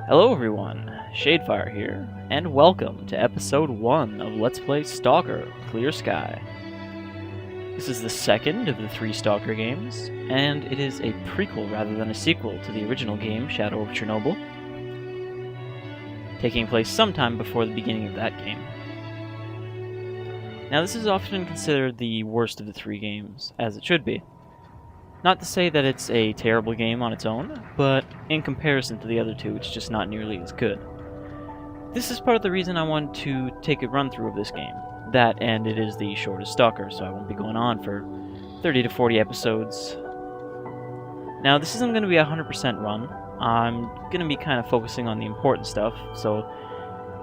Hello everyone, Shadefire here, and welcome to episode 1 of Let's Play Stalker, Clear Sky. This is the second of the 3 Stalker games, and it is a prequel rather than a sequel to the original game, Shadow of Chernobyl, taking place sometime before the beginning of that game. Now this is often considered the worst of the 3 games, as it should be. Not to say that it's a terrible game on its own, but in comparison to the other 2, it's just not nearly as good. This is part of the reason I wanted to take a run-through of this game. That, and it is the shortest Stalker, so I won't be going on for 30 to 40 episodes. Now, this isn't going to be a 100% run. I'm going to be kind of focusing on the important stuff, so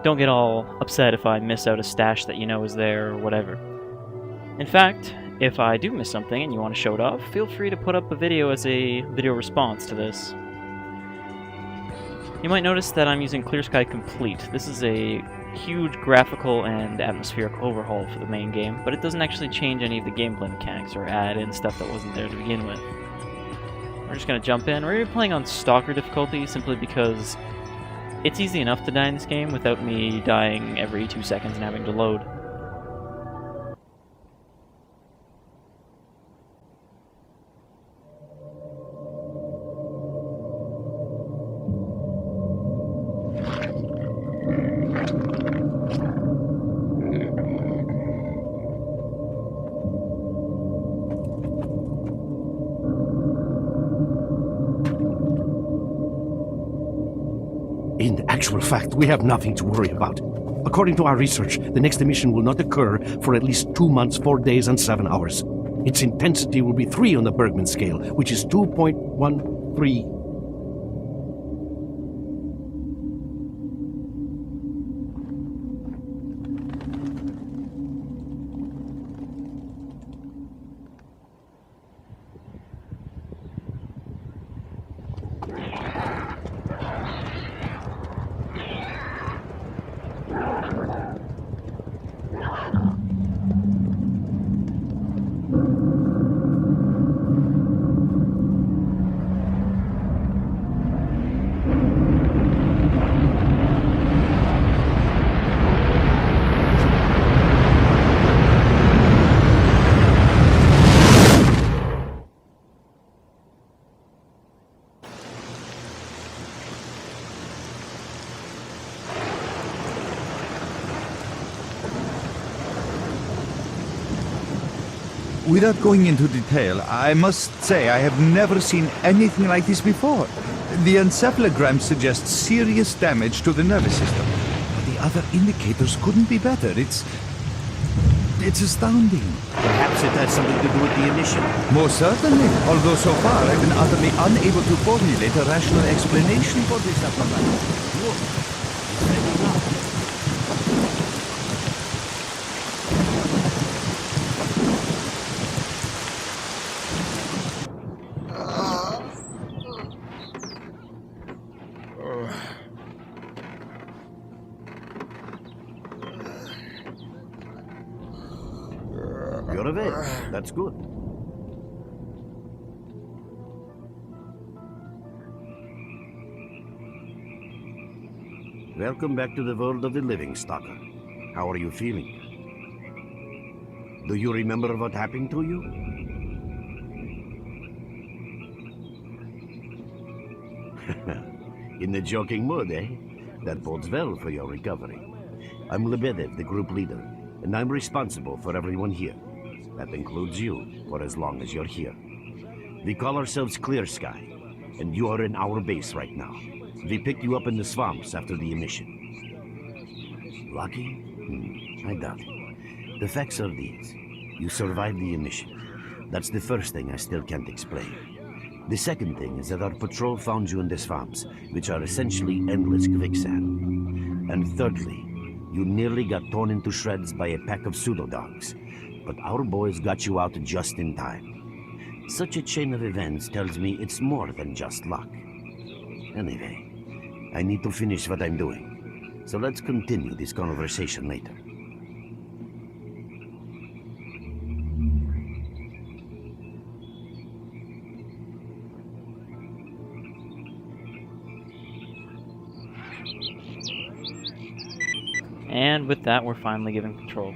don't get all upset if I miss out a stash that you know is there or whatever. In fact, if I do miss something and you want to show it off, feel free to put up a video as a video response to this. You might notice that I'm using Clear Sky Complete. This is a huge graphical and atmospheric overhaul for the main game, but it doesn't actually change any of the gameplay mechanics or add in stuff that wasn't there to begin with. We're just going to jump in. We're going to be playing on Stalker difficulty simply because it's easy enough to die in this game without me dying every 2 seconds and having to load. In actual fact, we have nothing to worry about. According to our research, the next emission will not occur for at least 2 months, 4 days, and 7 hours. Its intensity will be 3 on the Bergman scale, which is 2.13. Without going into detail, I must say I have never seen anything like this before. The encephalogram suggests serious damage to the nervous system. But the other indicators couldn't be better. It's astounding. Perhaps it has something to do with the emission. Most certainly, although so far I've been utterly unable to formulate a rational explanation for this apparatus. You're awake. That's good. Welcome back to the world of the living, Stalker. How are you feeling? Do you remember what happened to you? In the joking mood, eh? That bodes well for your recovery. I'm Lebedev, the group leader, and I'm responsible for everyone here. That includes you, for as long as you're here. We call ourselves Clear Sky, and you are in our base right now. We picked you up in the swamps after the emission. Lucky? I doubt it. The facts are these. You survived the emission. That's the first thing I still can't explain. The second thing is that our patrol found you in the swamps, which are essentially endless quicksand. And thirdly, you nearly got torn into shreds by a pack of pseudo-dogs. But our boys got you out just in time. Such a chain of events tells me it's more than just luck. Anyway, I need to finish what I'm doing. So let's continue this conversation later. And with that, we're finally given control.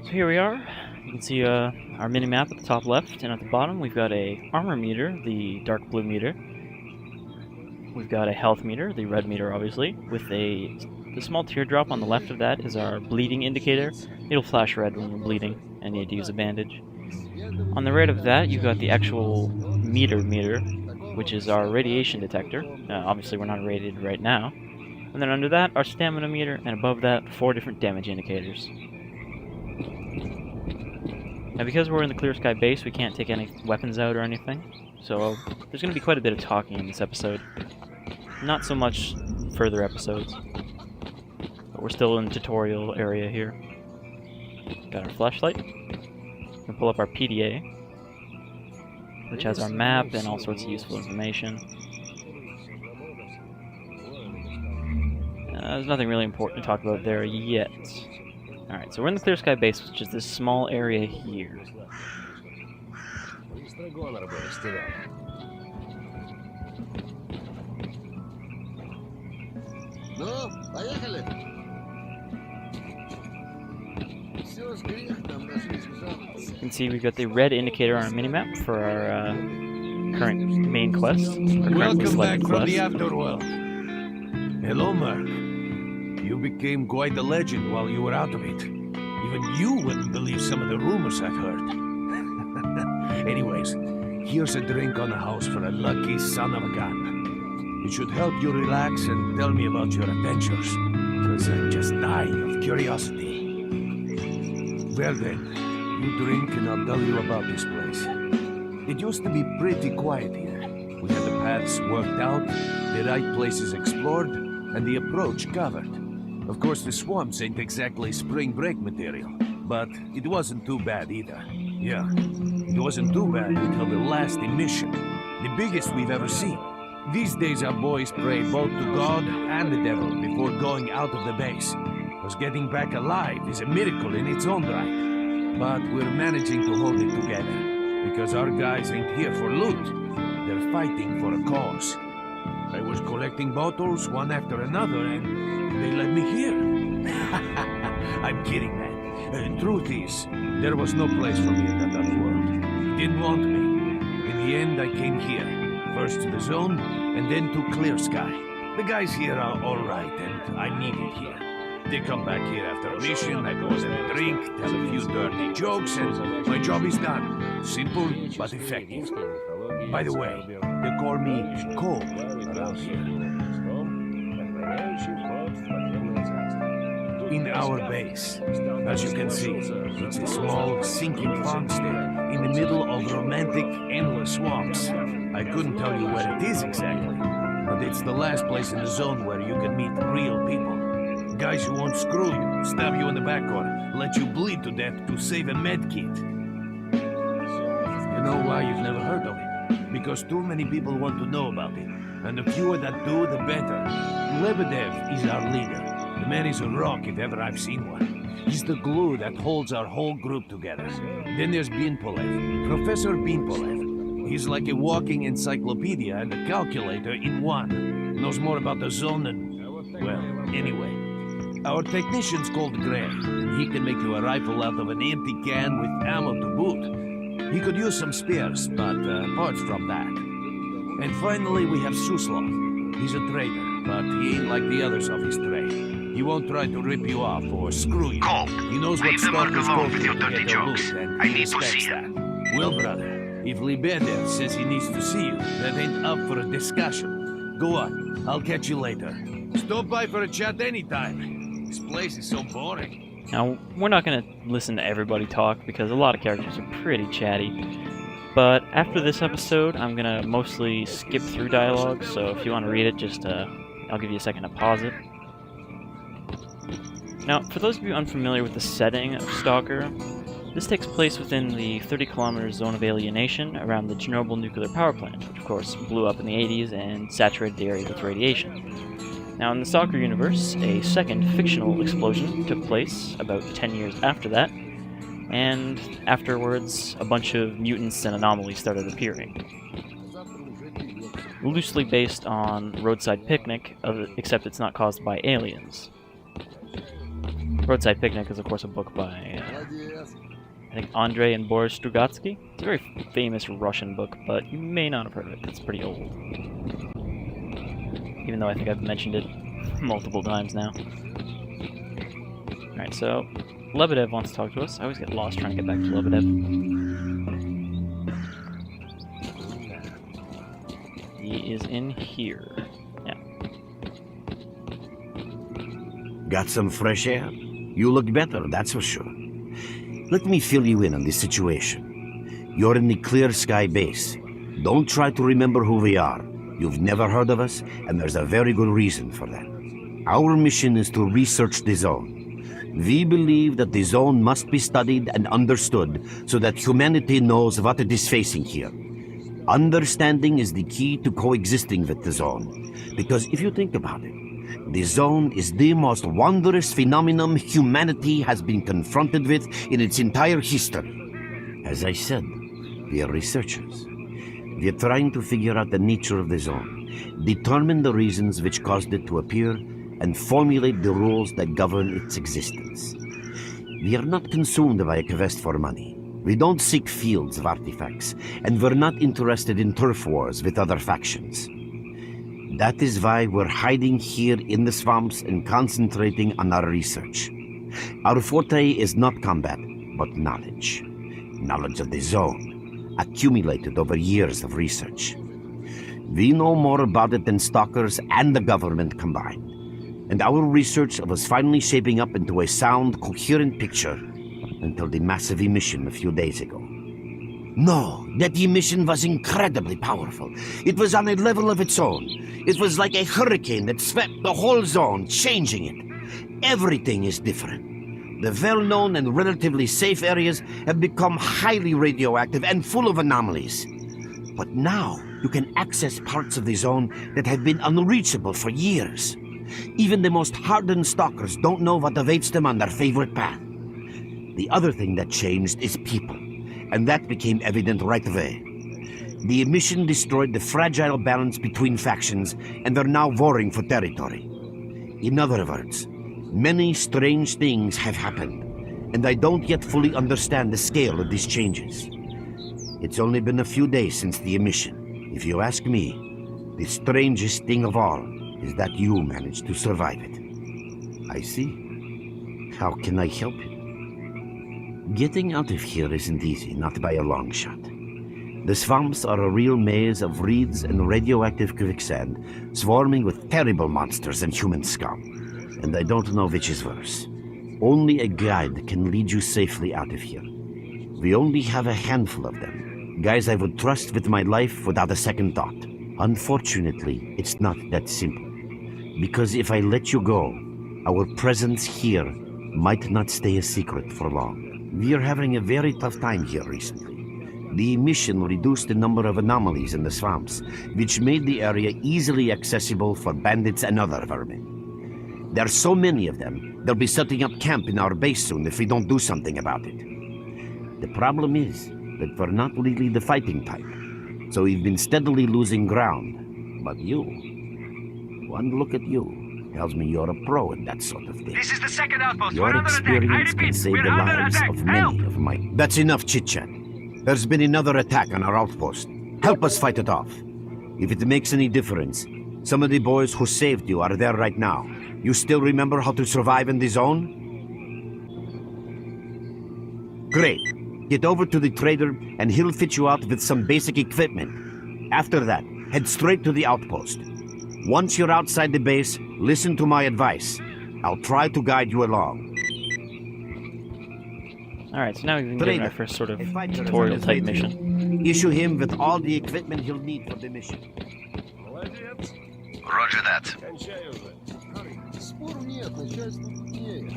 So here we are. You can see our mini-map at the top left, and at the bottom we've got a armor meter, the dark blue meter. We've got a health meter, the red meter obviously, with the small teardrop on the left of that is our bleeding indicator. It'll flash red when we're bleeding and need to use a bandage. On the right of that, you've got the actual meter, which is our radiation detector. Obviously we're not irradiated right now. And then under that, our stamina meter, and above that, 4 different damage indicators. Now because we're in the Clear Sky base, we can't take any weapons out or anything. So there's going to be quite a bit of talking in this episode. Not so much further episodes. But we're still in the tutorial area here. Got our flashlight. We can pull up our PDA, which has our map and all sorts of useful information. There's nothing really important to talk about there yet. Alright, so we're in the Clear Sky base, which is this small area here. You can see we've got the red indicator on our minimap for our current main quest. Welcome back from the afterworld. Hello, Merc. You became quite a legend while you were out of it. Even you wouldn't believe some of the rumors I've heard. Anyways, here's a drink on the house for a lucky son of a gun. It should help you relax and tell me about your adventures, because I'm just dying of curiosity. Well then, you drink and I'll tell you about this place. It used to be pretty quiet here. We had the paths worked out, the right places explored, and the approach covered. Of course, the swamps ain't exactly spring break material, but it wasn't too bad either. Yeah, it wasn't too bad until the last emission, the biggest we've ever seen. These days our boys pray both to God and the devil before going out of the base, because getting back alive is a miracle in its own right. But we're managing to hold it together, because our guys ain't here for loot, they're fighting for a cause. I was collecting bottles one after another and they let me here. I'm kidding, man. Truth is, there was no place for me in that other world. He didn't want me. In the end, I came here. First to the zone, and then to Clear Sky. The guys here are alright, and I'm needed here. They come back here after a mission, I go and have a drink, tell a few dirty jokes, and my job is done. Simple, but effective. By the way, they call me Cold around here. In our base, as you can see, it's a small, sinking farmstead in the middle of romantic, endless swamps. I couldn't tell you where it is exactly, but it's the last place in the zone where you can meet real people. Guys who won't screw you, stab you in the back, or let you bleed to death to save a med kit. You know why you've never heard of it? Because too many people want to know about it, and the fewer that do, the better. Lebedev is our leader. The man is a rock if ever I've seen one. He's the glue that holds our whole group together. Then there's Binpolev, Professor Binpolev. He's like a walking encyclopedia and a calculator in one. Knows more about the zone than... well, anyway. Our technician's called Gray, and he can make you a rifle out of an empty can with ammo to boot. He could use some spares, but apart from that. And finally we have Suslov. He's a trader, but he ain't like the others of his trade. He won't try to rip you off or screw you. Colt, he knows what stalkers go through to get their loot, and I he need to respects see that. it. Well, brother, if Lebedev says he needs to see you, that ain't up for a discussion. Go on, I'll catch you later. Stop by for a chat anytime. This place is so boring. Now, we're not going to listen to everybody talk because a lot of characters are pretty chatty. But after this episode, I'm going to mostly skip through dialogue, so if you want to read it, just I'll give you a second to pause it. Now, for those of you unfamiliar with the setting of Stalker, this takes place within the 30-kilometer zone of alienation around the Chernobyl nuclear power plant, which of course blew up in the 80s and saturated the area with radiation. Now, in the Stalker universe, a second fictional explosion took place about 10 years after that, and afterwards, a bunch of mutants and anomalies started appearing. loosely based on Roadside Picnic, except it's not caused by aliens. Roadside Picnic is, of course, a book by, I think, Andrei and Boris Strugatsky. It's a very famous Russian book, but you may not have heard of it. It's pretty old. Even though I think I've mentioned it multiple times now. Alright, so Lebedev wants to talk to us. I always get lost trying to get back to Lebedev. He is in here. Yeah. Got some fresh air? You look better, that's for sure. Let me fill you in on this situation. You're in the Clear Sky base. Don't try to remember who we are. You've never heard of us, and there's a very good reason for that. Our mission is to research the zone. We believe that the zone must be studied and understood so that humanity knows what it is facing here. Understanding is the key to coexisting with the zone. Because if you think about it, the zone is the most wondrous phenomenon humanity has been confronted with in its entire history. As I said, we are researchers. We are trying to figure out the nature of the zone, determine the reasons which caused it to appear, and formulate the rules that govern its existence. We are not consumed by a quest for money. We don't seek fields of artifacts, and we're not interested in turf wars with other factions. That is why we're hiding here in the swamps and concentrating on our research. Our forte is not combat, but knowledge. Knowledge of the zone, accumulated over years of research. We know more about it than stalkers and the government combined. And our research was finally shaping up into a sound, coherent picture until the massive emission a few days ago. No, that emission was incredibly powerful. It was on a level of its own. It was like a hurricane that swept the whole zone, changing it. Everything is different. The well-known and relatively safe areas have become highly radioactive and full of anomalies. But now, you can access parts of the zone that have been unreachable for years. Even the most hardened stalkers don't know what awaits them on their favorite path. The other thing that changed is people, and that became evident right away. The emission destroyed the fragile balance between factions, and they're now warring for territory. In other words, many strange things have happened, and I don't yet fully understand the scale of these changes. It's only been a few days since the emission. If you ask me, the strangest thing of all is that you managed to survive it. I see. How can I help you? Getting out of here isn't easy, not by a long shot. The swamps are a real maze of reeds and radioactive quicksand, swarming with terrible monsters and human scum. And I don't know which is worse. Only a guide can lead you safely out of here. We only have a handful of them, guys I would trust with my life without a second thought. Unfortunately, it's not that simple. Because if I let you go, our presence here might not stay a secret for long. We are having a very tough time here recently. The emission reduced the number of anomalies in the swamps, which made the area easily accessible for bandits and other vermin. There are so many of them, they'll be setting up camp in our base soon if we don't do something about it. The problem is that we're not really the fighting type, so we've been steadily losing ground. But you, one look at you, tells me you're a pro in that sort of thing. This is the second outpost. Your experience can save the lives of many of my... That's enough chit-chat. There's been another attack on our outpost. Help us fight it off. If it makes any difference, some of the boys who saved you are there right now. You still remember how to survive in the zone? Great. Get over to the trader and he'll fit you out with some basic equipment. After that, head straight to the outpost. Once you're outside the base, listen to my advice. I'll try to guide you along. Alright, so now we've been given our first sort of tutorial-type mission. Issue him with all the equipment he'll need for the mission. Roger that.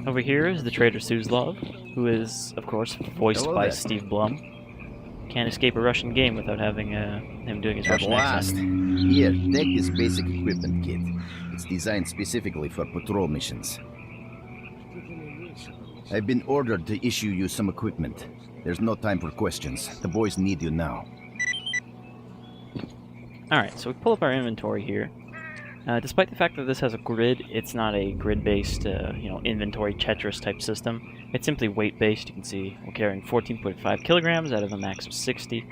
Over here is the trader Suslov, who is, of course, voiced Hello by there. Steve Blum. Can't escape a Russian game without having him doing his At Russian last. accent. Here, take this basic equipment kit. It's designed specifically for patrol missions. I've been ordered to issue you some equipment. There's no time for questions. The boys need you now. Alright, so we pull up our inventory here. Despite the fact that this has a grid, it's not a grid-based, inventory Tetris type system. It's simply weight-based. You can see we're carrying 14.5 kilograms out of a max of 60.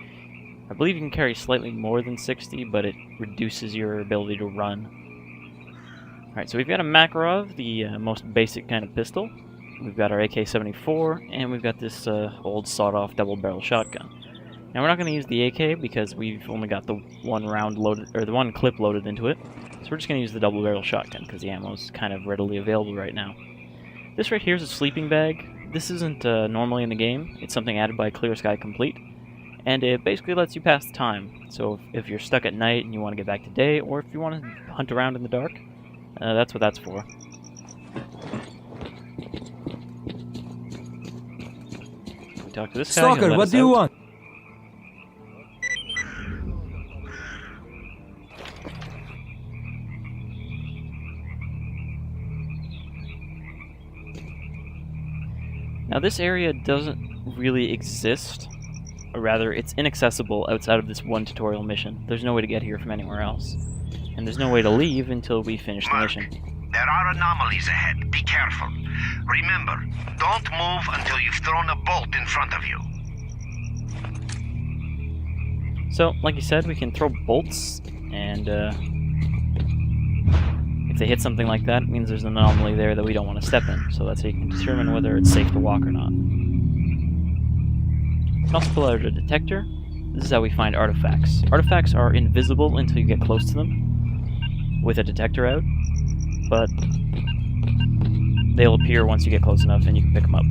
I believe you can carry slightly more than 60, but it reduces your ability to run. Alright, so we've got a Makarov, the most basic kind of pistol. We've got our AK-74, and we've got this old sawed-off double-barrel shotgun. Now we're not going to use the AK because we've only got the one round loaded, or the one clip loaded into it. So we're just going to use the double-barrel shotgun because the ammo is kind of readily available right now. This right here is a sleeping bag. This isn't normally in the game. It's something added by Clear Complete, and it basically lets you pass the time. So if you're stuck at night and you want to get back to day, or if you want to hunt around in the dark, that's what that's for. We talk to this guy. Stalker, what do you want? Now this area doesn't really exist, or rather it's inaccessible outside of this one tutorial mission. There's no way to get here from anywhere else. And there's no way to leave until we finish the mission. There are anomalies ahead. Be careful. Remember, don't move until you've thrown a bolt in front of you. So, like you said, we can throw bolts, and if they hit something like that, it means there's an anomaly there that we don't want to step in. So that's how you can determine whether it's safe to walk or not. You can also pull out a detector. This is how we find artifacts. Artifacts are invisible until you get close to them with a detector out, but they'll appear once you get close enough and you can pick them up.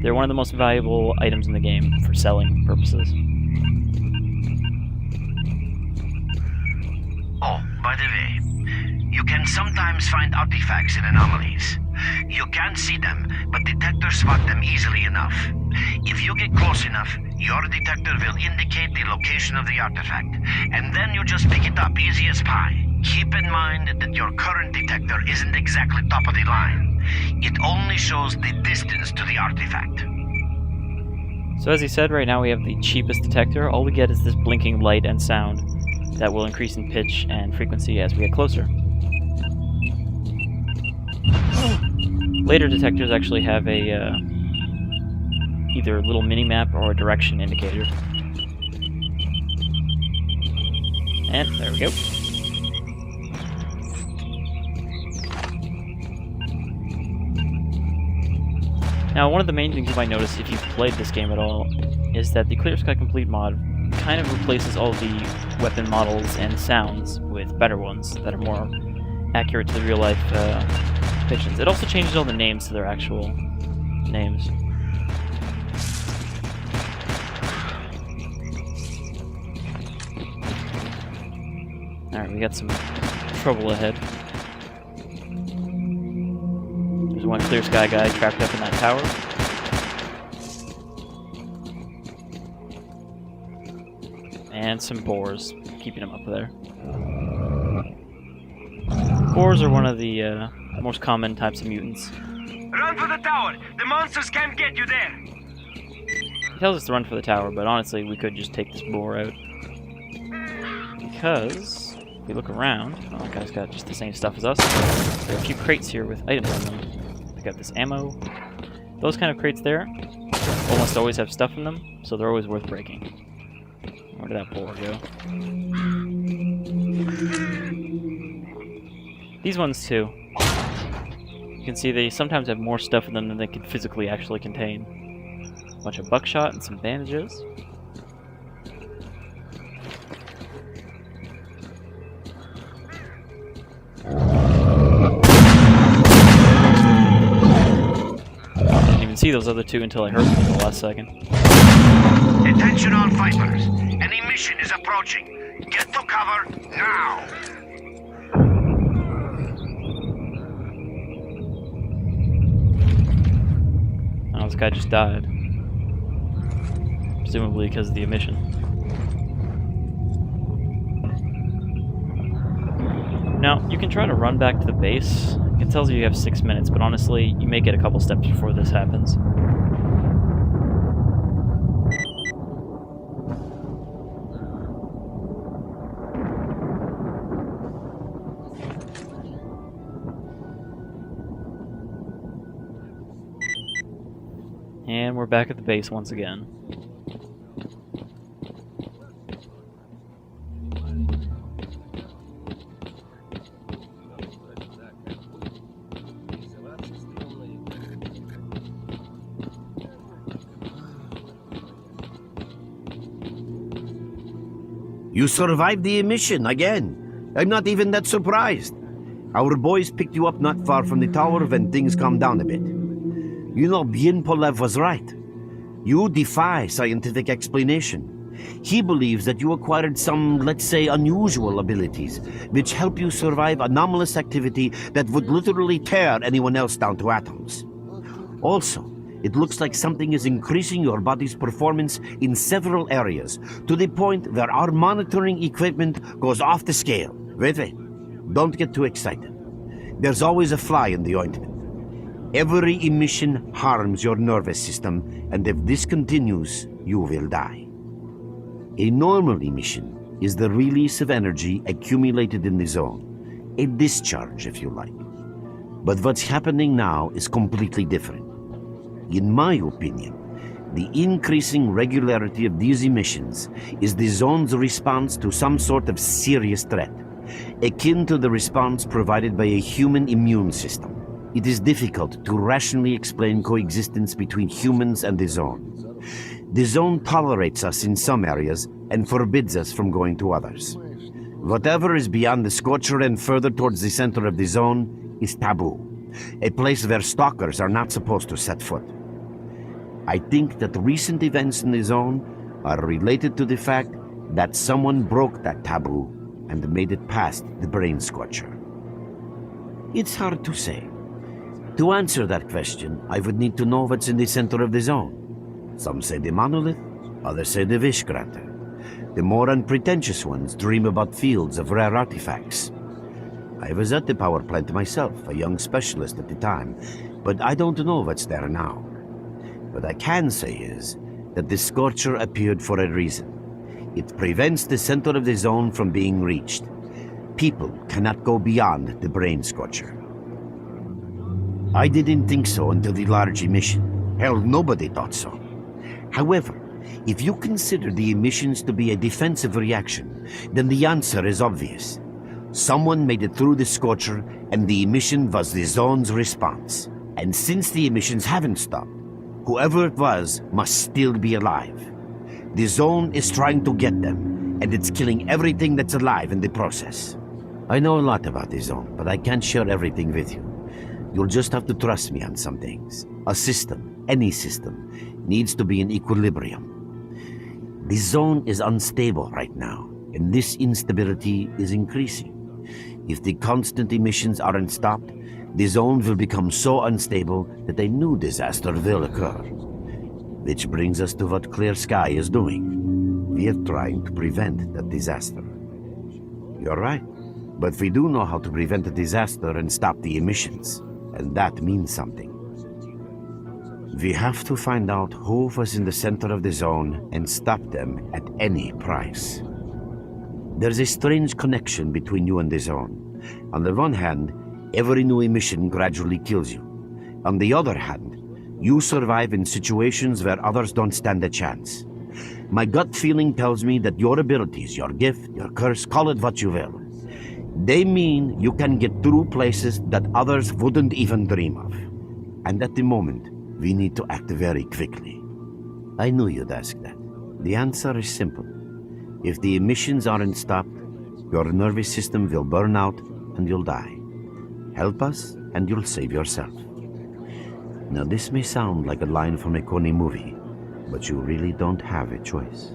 They're one of the most valuable items in the game for selling purposes. Oh, by the way, you can sometimes find artifacts in anomalies. You can't see them, but detectors spot them easily enough. If you get close enough, your detector will indicate the location of the artifact, and then you just pick it up easy as pie. Keep in mind that your current detector isn't exactly top of the line. It only shows the distance to the artifact. So as he said, right now we have the cheapest detector. All we get is this blinking light and sound that will increase in pitch and frequency as we get closer. Later detectors actually have a either a little mini-map or a direction indicator. And there we go. Now, one of the main things you might notice if you've played this game at all is that the Clear Sky Complete mod kind of replaces all the weapon models and sounds with better ones that are more accurate to the real-life depictions. It also changes all the names to their actual names. Alright, we got some trouble ahead. There's one Clear Sky guy trapped up in that tower. And some boars, keeping him up there. Boars are one of the most common types of mutants. Run for the tower! The monsters can't get you there! He tells us to run for the tower, but honestly, we could just take this boar out. Because, if we look around, oh, that guy's got just the same stuff as us. There are a few crates here with items on them. We got this ammo. Those kind of crates there almost always have stuff in them, so they're always worth breaking. Where did that boar go? These ones too. You can see they sometimes have more stuff in them than they can physically actually contain. A bunch of buckshot and some bandages. Didn't even see those other two until I heard them in the last second. Attention all fighters. Any mission is approaching. Get to cover now! Oh, this guy just died. Presumably because of the emission. Now, you can try to run back to the base. It tells you have 6 minutes, but honestly, you may get a couple steps before this happens. And we're back at the base once again. You survived the emission again. I'm not even that surprised. Our boys picked you up not far from the tower when things calmed down a bit. You know, Bien Polev was right. You defy scientific explanation. He believes that you acquired some, let's say, unusual abilities, which help you survive anomalous activity that would literally tear anyone else down to atoms. Also, it looks like something is increasing your body's performance in several areas, to the point where our monitoring equipment goes off the scale. Wait. Don't get too excited. There's always a fly in the ointment. Every emission harms your nervous system, and if this continues, you will die. A normal emission is the release of energy accumulated in the zone. A discharge, if you like. But what's happening now is completely different. In my opinion, the increasing regularity of these emissions is the zone's response to some sort of serious threat, akin to the response provided by a human immune system. It is difficult to rationally explain coexistence between humans and the zone. The zone tolerates us in some areas and forbids us from going to others. Whatever is beyond the scorcher and further towards the center of the zone is taboo, a place where stalkers are not supposed to set foot. I think that recent events in the zone are related to the fact that someone broke that taboo and made it past the brain scorcher. It's hard to say. To answer that question, I would need to know what's in the center of the zone. Some say the monolith, others say the Vishkrata. The more unpretentious ones dream about fields of rare artifacts. I was at the power plant myself, a young specialist at the time, but I don't know what's there now. What I can say is that the Scorcher appeared for a reason. It prevents the center of the zone from being reached. People cannot go beyond the brain scorcher. I didn't think so until the large emission. Hell, nobody thought so. However, if you consider the emissions to be a defensive reaction, then the answer is obvious. Someone made it through the scorcher, and the emission was the zone's response. And since the emissions haven't stopped, whoever it was must still be alive. The zone is trying to get them, and it's killing everything that's alive in the process. I know a lot about the zone, but I can't share everything with you. You'll just have to trust me on some things. A system, any system, needs to be in equilibrium. The zone is unstable right now, and this instability is increasing. If the constant emissions aren't stopped, the zone will become so unstable that a new disaster will occur. Which brings us to what Clear Sky is doing. We are trying to prevent that disaster. You're right, but we do know how to prevent a disaster and stop the emissions, and that means something. We have to find out who was in the center of the zone and stop them at any price. There's a strange connection between you and the zone. On the one hand, every new emission gradually kills you. On the other hand, you survive in situations where others don't stand a chance. My gut feeling tells me that your abilities, your gift, your curse, call it what you will, they mean you can get through places that others wouldn't even dream of. And at the moment, we need to act very quickly. I knew you'd ask that. The answer is simple. If the emissions aren't stopped, your nervous system will burn out and you'll die. Help us and you'll save yourself. Now this may sound like a line from a corny movie, but you really don't have a choice.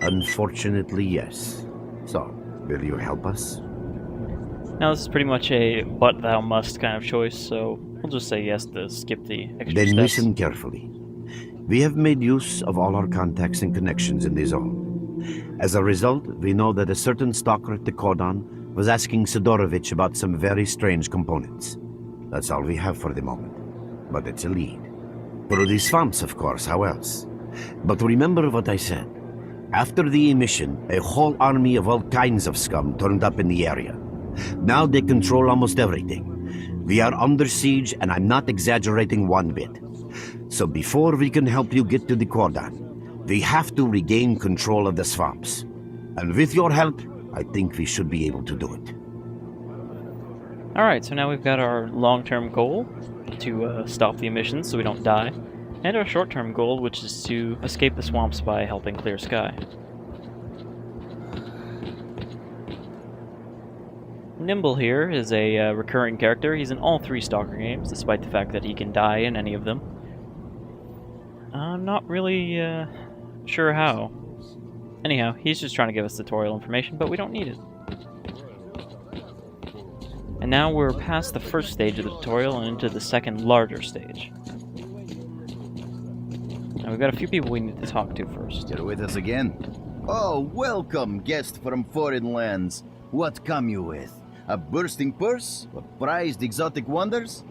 Unfortunately, yes. So, will you help us? Now this is pretty much a but thou must kind of choice, so we'll just say yes to skip the extra Then steps. listen carefully. We have made use of all our contacts and connections in the zone. As a result, we know that a certain stalker at the cordon was asking Sidorovich about some very strange components. That's all we have for the moment. But it's a lead. Through the swamps, of course, how else? But remember what I said. After the emission, a whole army of all kinds of scum turned up in the area. Now they control almost everything. We are under siege, and I'm not exaggerating one bit. So before we can help you get to the cordon, we have to regain control of the swamps. And with your help, I think we should be able to do it. Alright, so now we've got our long-term goal to stop the emissions so we don't die, and our short-term goal, which is to escape the swamps by helping clear sky. Nimble here is a recurring character. He's in all 3 Stalker games, despite the fact that he can die in any of them. I'm not really sure how. Anyhow, he's just trying to give us tutorial information, but we don't need it. And now we're past the first stage of the tutorial and into the second larger stage. Now we've got a few people we need to talk to first. You're with us again? Oh, welcome, guest from foreign lands. What come you with? A bursting purse? Or prized exotic wonders?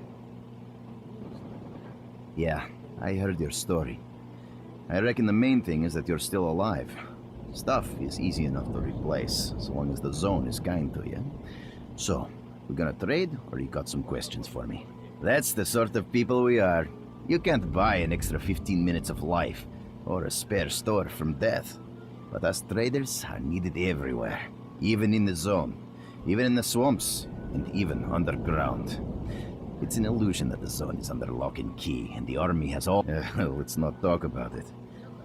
Yeah, I heard your story. I reckon the main thing is that you're still alive. Stuff is easy enough to replace, so long as the zone is kind to you. So, we're gonna trade, or you got some questions for me? That's the sort of people we are. You can't buy an extra 15 minutes of life, or a spare store from death. But us traders are needed everywhere, even in the zone, even in the swamps, and even underground. It's an illusion that the zone is under lock and key, and the army has all... let's not talk about it.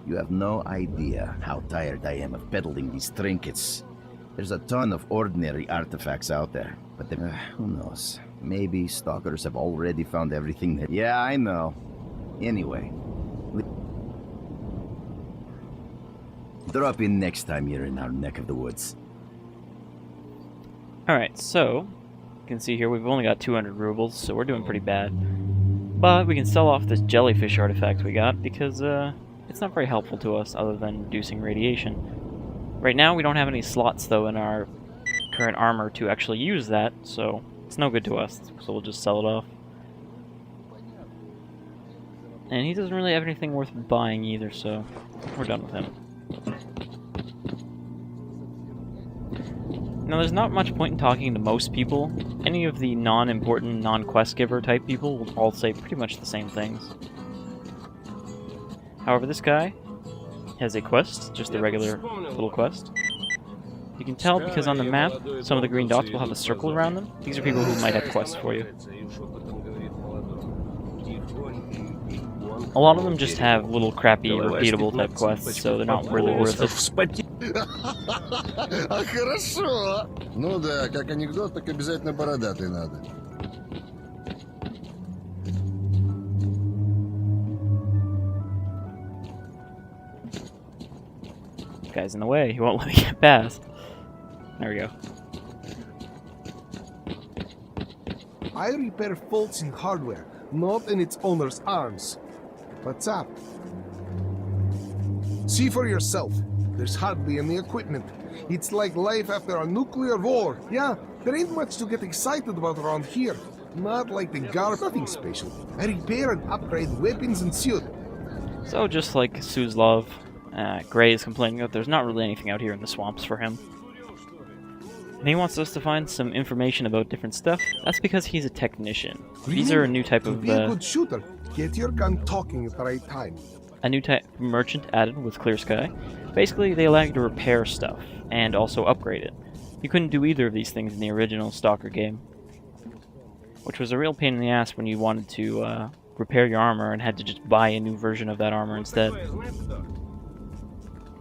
You have no idea how tired I am of peddling these trinkets. There's a ton of ordinary artifacts out there, but who knows? Maybe stalkers have already found everything that... Yeah, I know. Anyway. Drop in next time you're in our neck of the woods. Alright, so, you can see here we've only got 200 rubles, so we're doing pretty bad. But we can sell off this jellyfish artifact we got, because it's not very helpful to us other than reducing radiation. Right now we don't have any slots, though, in our current armor to actually use that, so it's no good to us, so we'll just sell it off. And he doesn't really have anything worth buying either, so we're done with him. Now, there's not much point in talking to most people. Any of the non-important, non-quest giver type people will all say pretty much the same things. However, this guy has a quest, just a regular little quest. You can tell because on the map, some of the green dots will have a circle around them. These are people who might have quests for you. A lot of them just have little crappy, repeatable type quests, so they're not really worth it. А хорошо. Ну да, как анекдот, так обязательно бородатый надо. Guy's in the way, he won't let me get past. There we go. I repair faults in hardware, not in its owner's arms. What's up? See for yourself. There's hardly any equipment. It's like life after a nuclear war. Yeah, there ain't much to get excited about around here. Not like the GAR, nothing special. I repair and upgrade weapons and suit. So just like Suzlov, Gray is complaining that there's not really anything out here in the swamps for him. And he wants us to find some information about different stuff. That's because he's a technician. These are a new type of... To be a good shooter, get your gun talking at the right time. A new type of merchant added with Clear Sky. Basically, they allow you to repair stuff, and also upgrade it. You couldn't do either of these things in the original Stalker game, which was a real pain in the ass when you wanted to repair your armor and had to just buy a new version of that armor instead.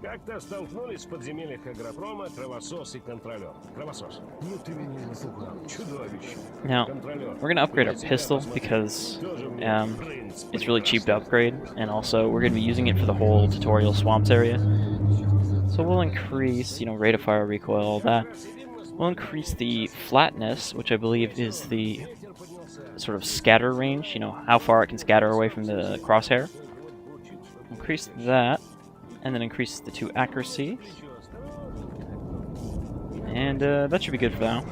Как-то столкнулись в подземельях агропрома кровосос и контролер. Кровосос. Ну ты меня не слухал. Чудовище. Now, we're gonna upgrade our pistol because it's really cheap to upgrade, and also we're gonna be using it for the whole tutorial swamps area. So we'll increase, rate of fire, recoil, all that. We'll increase the flatness, which I believe is the sort of scatter range, how far it can scatter away from the crosshair. Increase that. And then increase the 2 accuracy. And that should be good for now.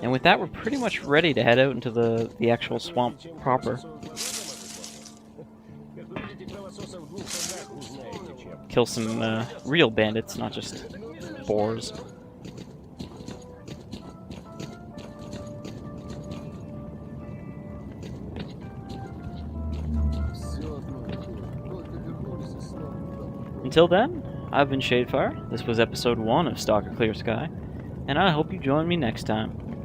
And with that, we're pretty much ready to head out into the actual swamp proper. Kill some real bandits, not just boars. Until then, I've been Shadefire, this was episode 1 of Stalker Clear Sky, and I hope you join me next time.